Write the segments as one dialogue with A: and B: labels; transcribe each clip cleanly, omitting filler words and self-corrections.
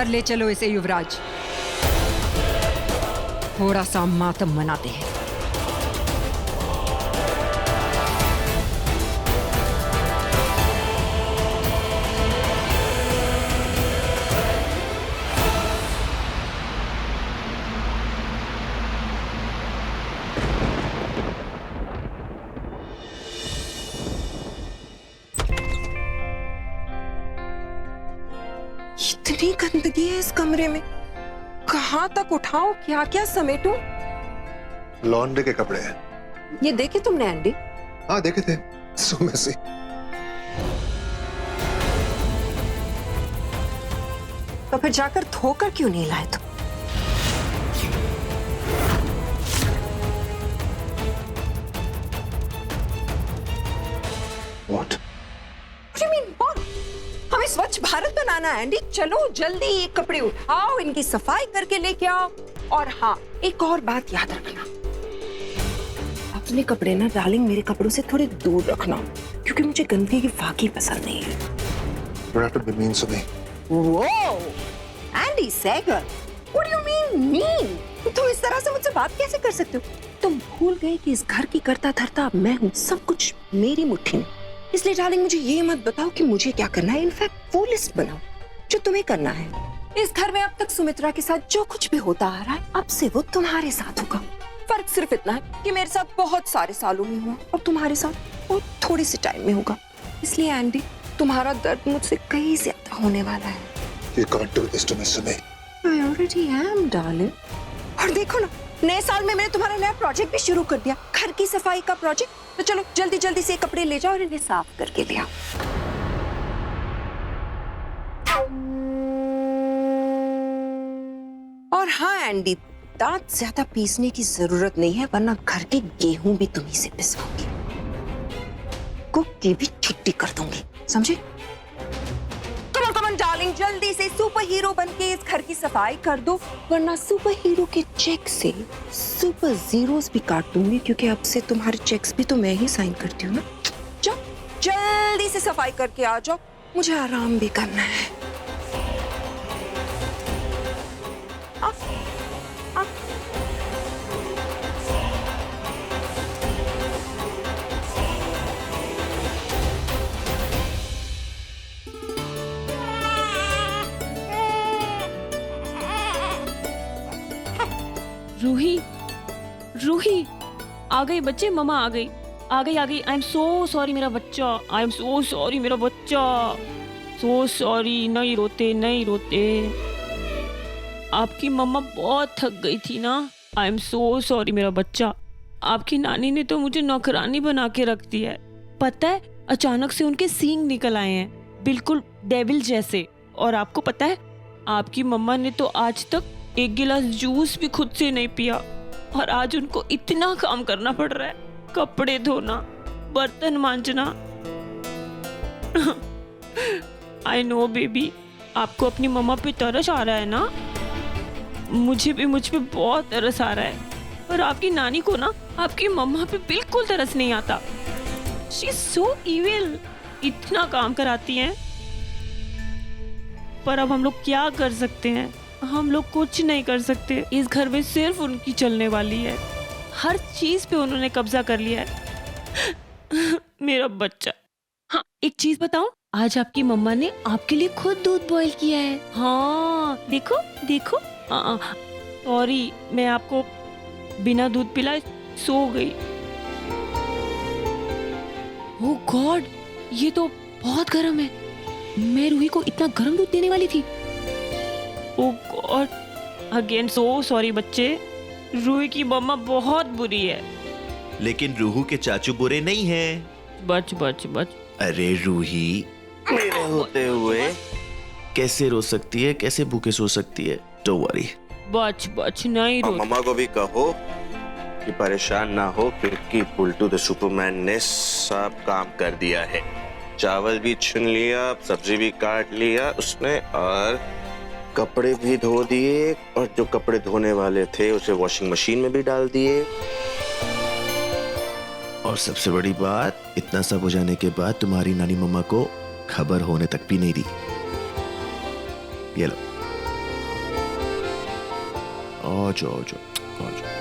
A: घर ले चलो इसे युवराज, थोड़ा सा मातम मनाते हैं।
B: इतनी गंदगी है इस कमरे में, कहाँ तक उठाऊं, क्या क्या समेटूं?
C: लॉन्ड्री के कपड़े हैं।
B: ये देखे तुमने एंडी?
C: हाँ देखे थे, सो मेसी।
B: तो फिर जाकर धोकर क्यों नहीं लाए तुम?
C: What?
B: What do you mean, what? हमें स्वच्छ भारत बनाना है एंडी। चलो जल्दी ये कपड़े उठाओ, इनकी सफाई करके लेके आओ। और हाँ, एक और बात याद रखना, अपने कपड़े ना डार्लिंग मेरे कपड़ों से थोड़े दूर रखना, क्योंकि मुझे गंदगी की वाकई पसंद नहीं है।
C: You have to be mean to me.
B: Whoa, Andy Sager, what do you mean mean? तुम इस तरह से मुझसे बात कैसे कर सकते हो? तुम भूल गए कि इस घर की करता धरता अब मैं हूँ, सब कुछ मेरी मुट्ठी में। इसलिए डार्लिंग मुझे ये मत बताओ कि मुझे क्या करना है। इनफैक्ट वो लिस्ट बनाओ जो तुम्हें करना है। इस घर में अब तक सुमित्रा के साथ जो कुछ भी होता आ रहा है, अब से वो तुम्हारे साथ होगा। फर्क सिर्फ इतना है कि मेरे साथ बहुत सारे सालों में हुआ और तुम्हारे साथ बहुत थोड़े से टाइम में होगा। इसलिए एंडी, तुम्हारा दर्द मुझसे कहीं ज्यादा होने वाला है।
C: You can't do this to me, Sumi.
B: I already am, darling. और देखो ना, नए साल में मैंने तुम्हारा नया प्रोजेक्ट भी शुरू कर दिया, घर की सफाई का प्रोजेक्ट। तो चलो जल्दी जल्दी से कपड़े ले जाओ और इन्हें साफ करके ले आओ। और हाँ एंडी, दांत ज्यादा पीसने की जरूरत नहीं है, वरना घर के गेहूं भी तुम्ही से पिसवाऊंगी, कुक की भी छुट्टी कर दूंगी, समझे? कम कम डार्लिंग, जल्दी से सुपर हीरो बनके इस घर की सफाई कर दो, वरना सुपर हीरो के चेक से सुपर जीरोस भी काट दूंगी, क्योंकि अब से तुम्हारे चेक्स भी तो मैं ही साइन करती हूँ ना। जाओ जल्दी से सफाई करके आ जाओ, मुझे आराम भी करना है।
D: रूही, रूही, आ गई बच्चे, ममा आ गई, आ गई, आ गई। आई एम सो सॉरी मेरा बच्चा, आई एम सो सॉरी मेरा बच्चा, सो सॉरी। नहीं रोते, नहीं रोते। आपकी मम्मा बहुत थक गई थी ना। आई एम सो सॉरी मेरा बच्चा। आपकी नानी ने तो मुझे नौकरानी बना के रख दिया है। पता है, अचानक से उनके सींग निकल आए हैं, बिल्कुल डेविल जैसे। और आपको पता है, आपकी मम्मा ने तो आज तक एक गिलास जूस भी खुद से नहीं पिया, और आज उनको इतना काम करना पड़ रहा है, कपड़े धोना, बर्तन मांजना। आई नो बेबी, आपको अपनी मम्मा पे तरस आ रहा है ना। मुझे भी मुझ पे बहुत तरस आ रहा है, पर आपकी नानी को ना आपकी मम्मा पे बिल्कुल तरस नहीं आता। शी इज सो इविल, इतना काम कराती हैं। पर अब हम लोग क्या कर सकते हैं? हम लोग कुछ नहीं कर सकते। इस घर में सिर्फ उनकी चलने वाली है, हर चीज पे उन्होंने कब्जा कर लिया है। मेरा बच्चा। हाँ, एक चीज बताऊं, आज आपकी मम्मा ने आपके लिए खुद दूध बॉईल किया है। हाँ देखो देखो। सॉरी, मैं आपको बिना दूध पिलाए सो गई। ओह गॉड, ये तो बहुत गर्म है। मैं रूही को इतना गर्म दूध देने वाली थी। ओह गॉड, अगेन सो सॉरी बच्चे। रूही की मम्मा बहुत बुरी है।
E: लेकिन रूही के चाचू बुरे नहीं हैं।
D: बच बच बच।
E: अरे रूही मेरे होते हुए कैसे रो सकती है, कैसे भूखे सो सकती है? Don't worry.
D: बच बच, नहीं रो।
F: मम्मा को भी कहो कि परेशान ना हो, क्योंकि बुल्टू द सुपरमैन ने सब काम कर दिया है। चावल भी छुन लिया, सब्जी भी काट लिया उसने, और कपड़े भी धो दिए, और जो कपड़े धोने वाले थे उसे वॉशिंग मशीन में भी डाल दिए।
E: और सबसे बड़ी बात, इतना सब हो जाने के बाद तुम्हारी नानी मम्मा को खबर होने तक भी नहीं दी। ये लो। आ जाओ आ जाओ आ जाओ।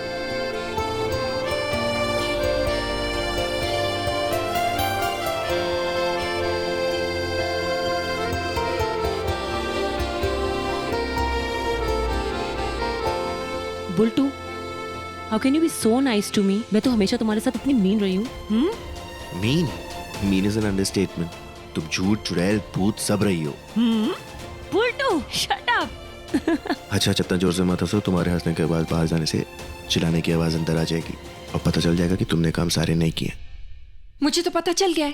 D: Bultu, how can you be so nice to me? मैं तो हमेशा तुम्हारे साथ इतनी मीन रही हूँ।
E: Mean is an understatement. तुम झूठ, चुड़ैल, भूत सब रही हो।
D: Bultu, shut up.
E: अच्छा, इतना जोर से मत हंसो। तुम्हारे हंसने के बाद बाहर जाने से चिल्लाने की आवाज अंदर आ जाएगी और पता चल जाएगा कि तुमने काम सारे नहीं किए।
A: मुझे तो पता चल गया है।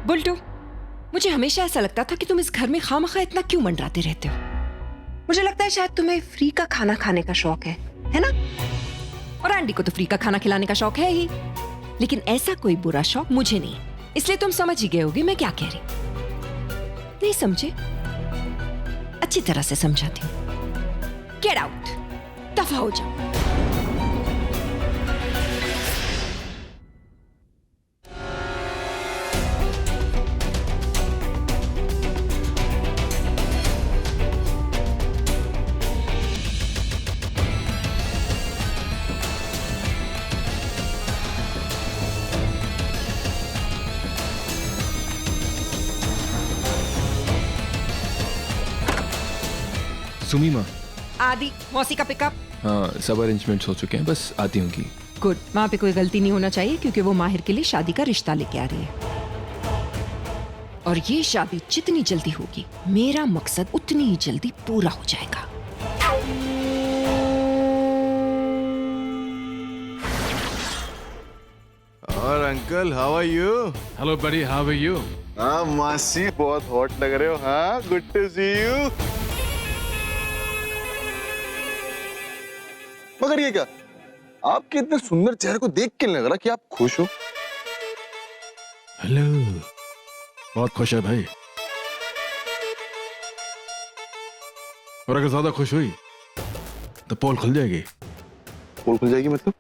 A: बुल्टू, मुझे हमेशा ऐसा लगता था कि तुम इस घर में खामखा इतना क्यों मंडराते रहते हो।
B: मुझे लगता है शायद तुम्हें फ्री का खाना खाने का शौक है ना?
A: और आंटी को तो फ्री का खाना खिलाने का शौक है ही, लेकिन ऐसा कोई बुरा शौक मुझे नहीं, इसलिए तुम समझ ही गए होगे मैं क्या कह रही। नहीं समझे? अच्छी तरह से समझाती हूँ। गेट आउट, दफा हो जाओ।
G: सुमी माँ।
A: आदि, मौसी का पिकअप।
G: हाँ, सब अरेंजमेंट्स हो चुके हैं, बस आती होंगी।
A: गुड, वहां पे कोई गलती नहीं होना चाहिए क्योंकि वो माहिर के लिए शादी का रिश्ता लेके आ रही है। और ये शादी जितनी जल्दी होगी मेरा मकसद उतनी ही जल्दी पूरा हो जाएगा।
H: और uncle, how are you?
G: Hello buddy, how are you?
H: हाँ मासी, बहुत हॉट लग रहे हो। हाँ, गुड टू सी यू। मगर ये क्या, आपके इतने सुंदर चेहरे को देख के लग रहा कि आप खुश हो।
G: हेलो, बहुत खुश है भाई। और अगर ज्यादा खुश हुई तो पोल खुल जाएगी।
H: पोल खुल जाएगी मतलब?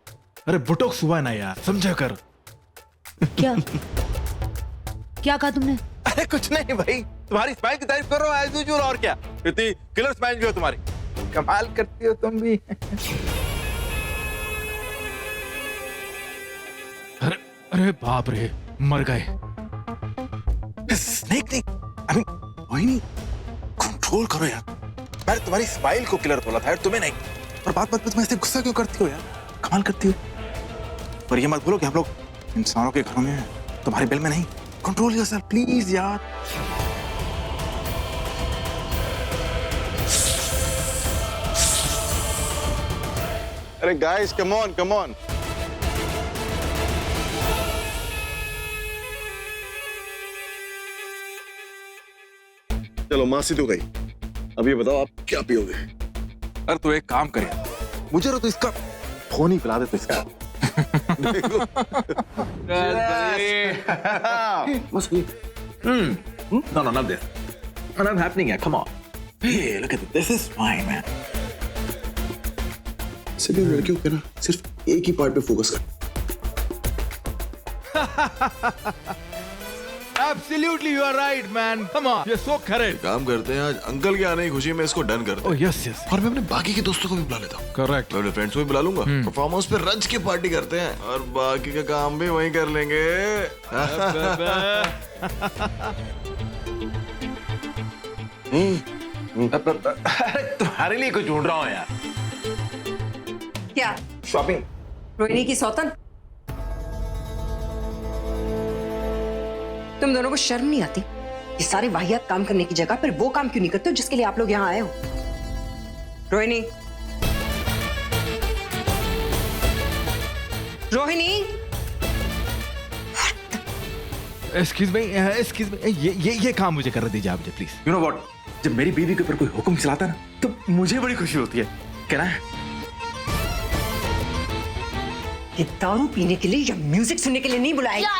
G: अरे बुटोक्स हुआ ना यार, समझा कर।
I: क्या क्या कहा तुमने?
H: अरे कुछ नहीं भाई, तुम्हारी स्माइल की तारीफ कर रहा हूँ एज यूजुअल। और क्या, इतनी किलर स्माइल भी हो तुम्हारी, कमाल करती हो तुम भी।
G: अरे अरे बाप रे, मर गए।
H: स्नेक नहीं, आई मीन वही नहीं, कंट्रोल करो यार। मैंने तुम्हारी स्माइल को किलर बोला था यार, तुम्हें नहीं। और बात बात पे तुम ऐसे गुस्सा क्यों करती हो यार? कमाल करती हो। और ये मत बोलो कि हम लोग इंसानों के घरों में हैं, तुम्हारे बिल में नहीं। कंट्रोल योरसेल्फ प्लीज यार। अरे guys, come on come on. चलो मासी तो गई, अब ये बताओ आप क्या पियोगे?
J: अरे तो एक काम करे,
H: मुझे तो इसका फोन ही पिला दे तो इसका।
J: No, not this. Not happening yet. Come on. Hey, look at this. This is fine, man.
C: सभी लड़कियों के ना सिर्फ एक ही पार्ट पे फोकस कर।
G: Absolutely, you are right, man. Come on, you're so correct.
E: काम करते हैं, आज अंकल के आने की खुशी में इसको डन करते
G: Oh
E: हैं।
G: yes, yes.
E: और मैं अपने बाकी के दोस्तों को भी बुला लेता हूँ।
G: Correct.
E: मैं अपने फ्रेंड्स को भी बुला लूंगा। परफॉर्म हाउस पे रज की पार्टी करते हैं और बाकी का काम भी वहीं कर लेंगे।
J: अरे तुम्हारे लिए कुछ ढूंढ रहा हूँ यार।
B: क्या?
J: शॉपिंग।
B: रोहिणी की सौतन? तुम दोनों को शर्म नहीं आती? ये सारे वाहियात काम करने की जगह पर वो काम क्यों नहीं करते हो जिसके लिए आप लोग यहाँ आए हो? रोहिणी, रोहिणी,
G: Excuse me, ये काम मुझे कर दीजिए आप मुझे प्लीज।
J: You know what? जब मेरी बीवी के ऊपर कोई हुक्म चलाता है ना, तो मुझे बड़ी खुशी होती है। क्या ना?
B: ये दारू पीने के लिए या म्यूजिक सुनने के लिए नहीं बुलाया।